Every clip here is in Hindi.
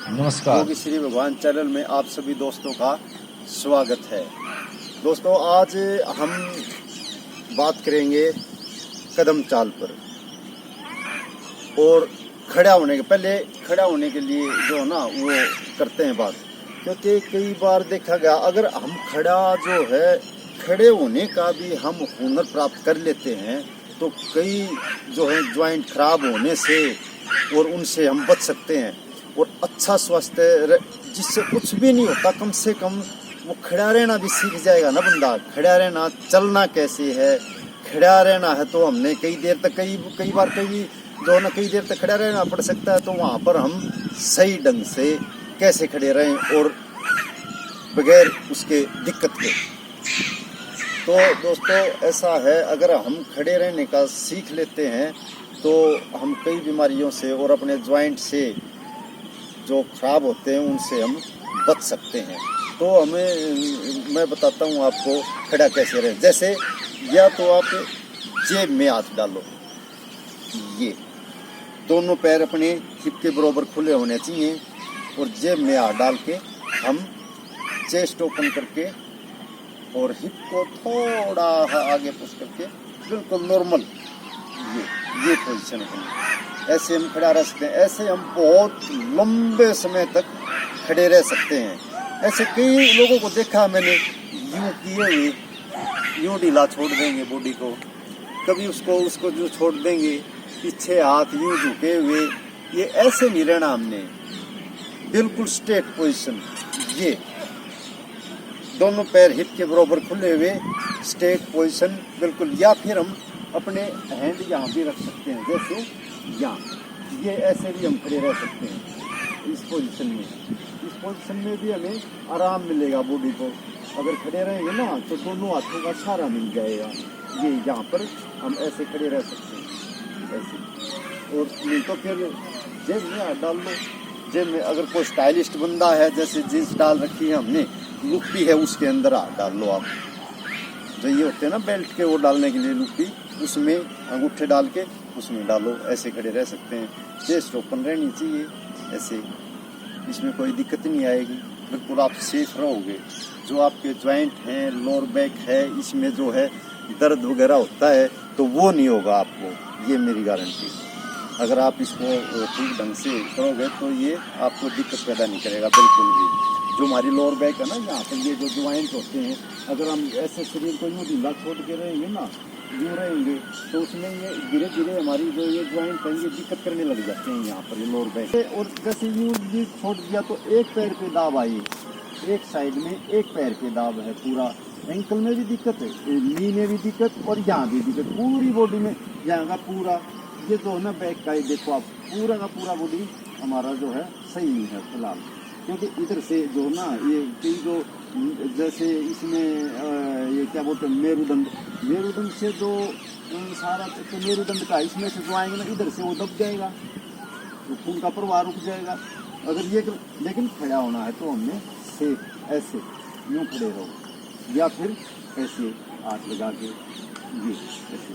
नमस्कार। योगी श्री भगवान चैनल में आप सभी दोस्तों का स्वागत है। दोस्तों, आज हम बात करेंगे कदम चाल पर। और खड़ा होने के लिए जो है ना वो करते हैं बात, क्योंकि कई बार देखा गया अगर हम खड़े होने का भी हम हुनर प्राप्त कर लेते हैं तो कई जो है ज्वाइंट खराब होने से और उनसे हम बच सकते हैं। और अच्छा स्वास्थ्य जिससे कुछ भी नहीं होता, कम से कम वो खड़ा रहना भी सीख जाएगा ना बंदा। खड़ा रहना, चलना कैसे है, खड़ा रहना है तो हमने कई देर तक कई देर तक खड़ा रहना पड़ सकता है। तो वहाँ पर हम सही ढंग से कैसे खड़े रहें और बगैर उसके दिक्कत के। तो दोस्तों, ऐसा है, अगर हम खड़े रहने का सीख लेते हैं तो हम कई बीमारियों से और अपने ज्वाइंट से जो खराब होते हैं उनसे हम बच सकते हैं। तो मैं बताता हूँ आपको खड़ा कैसे रहें। जैसे या तो आप जेब में हाथ डालो, ये दोनों पैर अपने हिप के बराबर खुले होने चाहिए और जेब में हाथ डाल के हम चेस्ट ओपन करके और हिप को थोड़ा आगे पुश करके बिल्कुल नॉर्मल ये पोजीशन है। ऐसे हम खड़ा रह सकते हैं। ऐसे हम बहुत लंबे समय तक खड़े रह सकते हैं। ऐसे कई लोगों को देखा मैंने, यूं किए हुए यूं ढीला छोड़ देंगे बॉडी को, कभी उसको जो छोड़ देंगे, पीछे हाथ यूं झुके हुए। ये ऐसे नहीं रहना हमने, बिल्कुल स्ट्रेट पोजीशन, ये दोनों पैर हिप के बराबर खुले हुए स्ट्रेट पोजीशन बिल्कुल। या फिर हम अपने हैंड यहाँ भी रख सकते हैं, जैसे यहाँ, ये ऐसे भी हम खड़े रह सकते हैं इस पोजीशन में। इस पोजीशन में भी हमें आराम मिलेगा बॉडी को। अगर खड़े रहेंगे ना तो दोनों हाथों का सहारा मिल जाएगा। ये यहाँ पर हम ऐसे खड़े रह सकते हैं, ऐसे। और नहीं तो फिर जेब में हाथ डाल लो। जेब में अगर कोई स्टाइलिस्ट बंदा है, जैसे जीन्स डाल रखी है हमने, लुप्पी है, उसके अंदर हाथ डाल लो आप। जो ये होते हैं ना बेल्ट के, वो डालने के लिए लुप्पी, उसमें अंगूठे डाल के उसमें डालो। ऐसे खड़े रह सकते हैं। चेस्ट ओपन रहनी चाहिए ऐसे, इसमें कोई दिक्कत नहीं आएगी, बिल्कुल आप सेफ रहोगे। जो आपके ज्वाइंट हैं, लोअर बैक है, इसमें जो है दर्द वगैरह होता है तो वो नहीं होगा आपको, ये मेरी गारंटी। अगर आप इसको ठीक ढंग से करोगे तो ये आपको दिक्कत पैदा नहीं करेगा बिल्कुल भी। जो हमारी लोअर बैक है ना, यहाँ पर ये जो ज्वाइंट होते हैं, अगर हम ऐसे शरीर को यूँ ढीला छोड़ के रहेंगे ना, यूँ रहेंगे, तो उसमें ये धीरे धीरे हमारी जो ये ज्वाइंट है ये दिक्कत करने लग जाते हैं यहाँ पर, ये लोअर बैक। और जैसे यूँ भी छोड़ दिया तो एक पैर पे दाब आई, एक साइड में एक पैर पे दाब है पूरा। एंकल में भी दिक्कत है, नी में भी दिक्कत और यहाँ भी दिक्कत, पूरी बॉडी में। यहाँ का पूरा ये जो है ना बैक का, देखो आप, पूरा का पूरा बॉडी हमारा जो है सही है फिलहाल। क्योंकि इधर से जो ना ये कई जो जैसे इसमें ये क्या बोलते हैं, मेरुदंड से जो सारा तो मेरुदंड का इसमें से जो आएंगे ना, इधर से वो दब जाएगा, तो खून का प्रवाह रुक जाएगा। अगर ये लेकिन खड़ा होना है तो हमने सेफ ऐसे यूँ खड़े रहो, या फिर ऐसे हाथ लगा के ये ऐसे।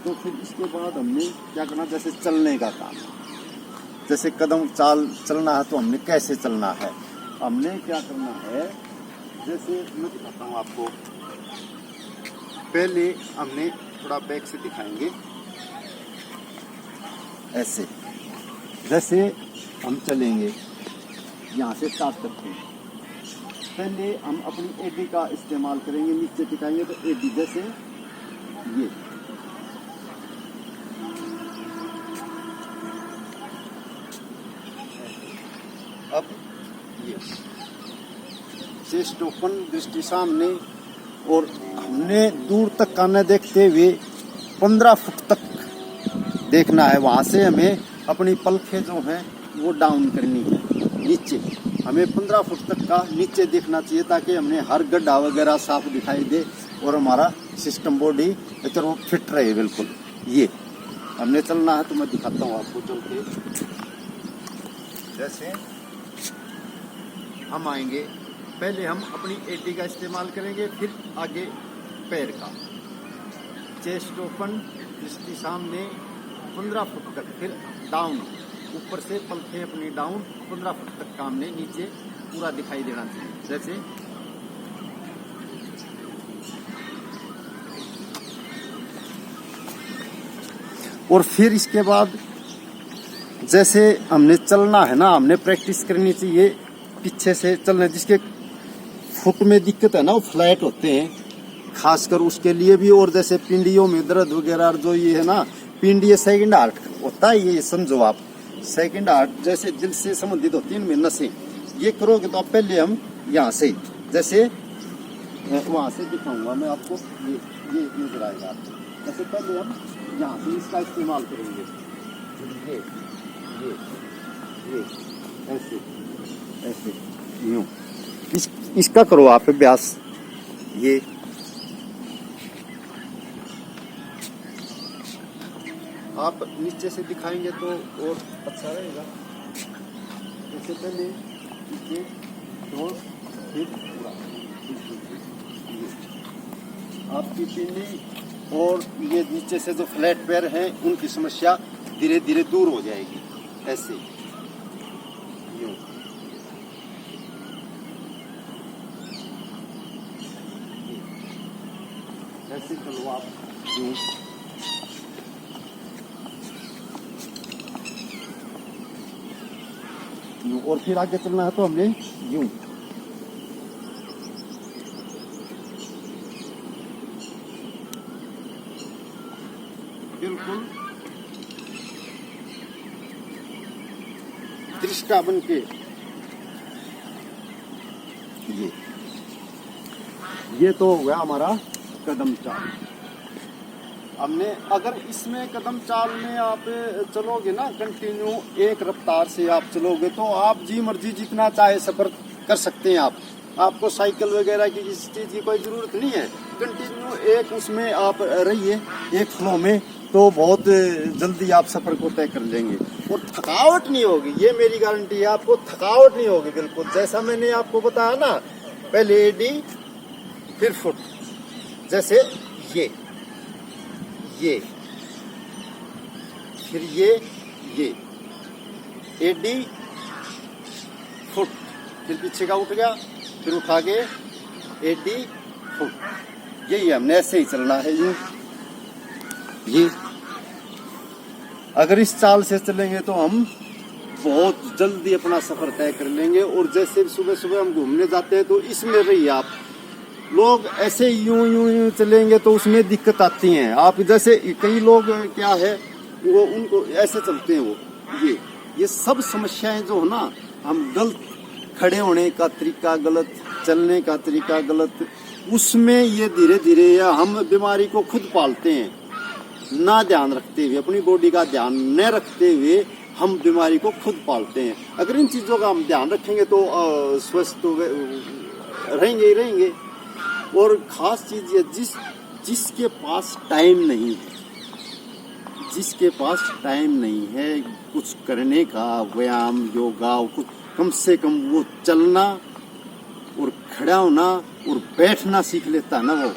तो फिर इसके बाद हमने क्या करना, जैसे चलने का काम, जैसे कदम चाल चलना है तो हमने कैसे चलना है, हमने क्या करना है, जैसे मैं दिखाता हूँ आपको। पहले हमने थोड़ा बैक से दिखाएंगे, ऐसे जैसे हम चलेंगे यहाँ से स्टार्ट करते हैं। पहले हम अपनी एडी का इस्तेमाल करेंगे, नीचे दिखाएंगे तो एडी, जैसे ये अब ये चेस्ट ओपन, दृष्टि सामने, और हमने दूर तक का न देखते हुए 15 फुट तक देखना है। वहाँ से हमें अपनी पलखें जो हैं वो डाउन करनी है नीचे। हमें 15 फुट तक का नीचे देखना चाहिए ताकि हमने हर गड्ढा वगैरह साफ दिखाई दे और हमारा सिस्टम बॉडी वो फिट रहे बिल्कुल। ये हमने चलना है तो मैं दिखाता हूँ आपको चल के। जैसे हम आएंगे, पहले हम अपनी एडी का इस्तेमाल करेंगे, फिर आगे पैर का। चेस्ट ओपन, दृष्टि सामने 15 फुट तक, फिर डाउन ऊपर से पंखे अपनी डाउन 15 फुट तक काम ने नीचे पूरा दिखाई देना चाहिए। जैसे और फिर इसके बाद जैसे हमने चलना है ना, हमने प्रैक्टिस करनी चाहिए पीछे से चलना। जिसके फुट में दिक्कत है ना, वो फ्लैट होते हैं खासकर उसके लिए भी। और जैसे पिंडियों में दर्द वगैरह जो ये है ना, पिंडी सेकंड हार्ट होता है, ये समझो आप। सेकंड हार्ट जैसे दिल से संबंधित होती है इनमें नसें। ये करोगे तो आप पहले हम यहाँ से जैसे वहाँ से दिखाऊंगा मैं आपको, ये नजर आएगा आपको। जैसे पहले हम यहाँ से इसका इस्तेमाल करेंगे, ये ऐसे ऐसे यूं इसका करो आप अभ्यास। ये आप नीचे से दिखाएंगे तो और अच्छा रहेगा। जैसे पहले नीचे तो फिर पूरा आपकी पिंडी और ये नीचे से जो फ्लैट पैर हैं उनकी समस्या धीरे धीरे दूर हो जाएगी। ऐसे यूं ऐसे चलो आप यूं। और फिर आगे चलना है तो हमने यूं बिल्कुल दृष्टा बन के ये तो हो गया हमारा कदम चाल। हमने अगर इसमें कदम चाल में आप चलोगे ना कंटिन्यू एक रफ्तार से आप चलोगे तो आप जी मर्जी जितना चाहे सफर कर सकते हैं। आपको साइकिल वगैरह की किसी चीज की कोई जरूरत नहीं है। कंटिन्यू एक उसमें आप रहिए एक फ्लो में, तो बहुत जल्दी आप सफर को तय कर लेंगे और थकावट नहीं होगी। ये मेरी गारंटी है, आपको थकावट नहीं होगी बिल्कुल। जैसा मैंने आपको बताया ना, पहले एडी फिर फुट, जैसे ये फिर ये एडी फुट, फिर पीछे का उठ गया, फिर उठा के एडी फुट। यही हमने ऐसे ही चलना है। ये अगर इस चाल से चलेंगे तो हम बहुत जल्दी अपना सफर तय कर लेंगे। और जैसे सुबह सुबह हम घूमने जाते हैं तो इसमें रहिए आप। लोग ऐसे यूं चलेंगे तो उसमें दिक्कत आती है। आप जैसे कई लोग क्या है वो उनको ऐसे चलते हैं, वो ये सब समस्याएं जो है ना, हम गलत खड़े होने का तरीका गलत, चलने का तरीका गलत, उसमें ये धीरे धीरे हम बीमारी को खुद पालते हैं। ना ध्यान रखते हुए, अपनी बॉडी का ध्यान न रखते हुए हम बीमारी को खुद पालते हैं। अगर इन चीजों का हम ध्यान रखेंगे तो स्वस्थ तो रहेंगे ही रहेंगे। और खास चीज ये जिसके पास टाइम नहीं है, जिसके पास टाइम नहीं है कुछ करने का, व्यायाम योगा, कुछ कम से कम वो चलना और खड़ा होना और बैठना सीख लेता ना वो,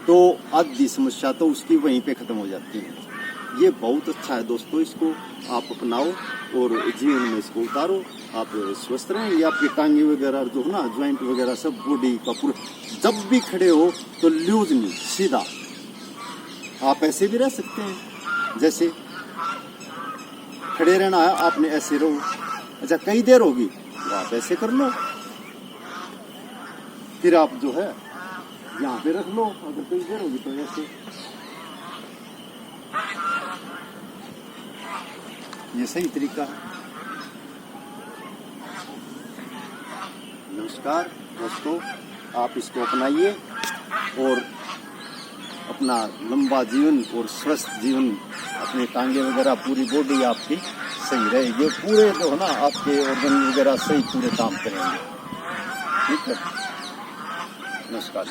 तो आधी समस्या तो उसकी वहीं पे खत्म हो जाती है। ये बहुत अच्छा है दोस्तों, इसको आप अपनाओ और जीवन में इसको उतारो। आप स्वस्थ रहेंगे। आपकी टांगे वगैरह जो है ना, ज्वाइंट वगैरह सब बॉडी का पूरा, जब भी खड़े हो तो लूज नहीं, सीधा। आप ऐसे भी रह सकते हैं, जैसे खड़े रहना है आपने, ऐसे रहो। अच्छा कई देर होगी तो आप ऐसे कर लो, फिर आप जो है यहाँ पे रख लो। अगर कई देर होगी तो ऐसे। ये सही तरीका है। नमस्कार दोस्तों, आप इसको अपनाइए और अपना लंबा जीवन और स्वस्थ जीवन, अपने टांगे वगैरह पूरी बॉडी आपकी सही रहेगी। पूरे जो है ना आपके ऑर्गन वगैरह सही पूरे काम करेंगे। ठीक है, नमस्कार।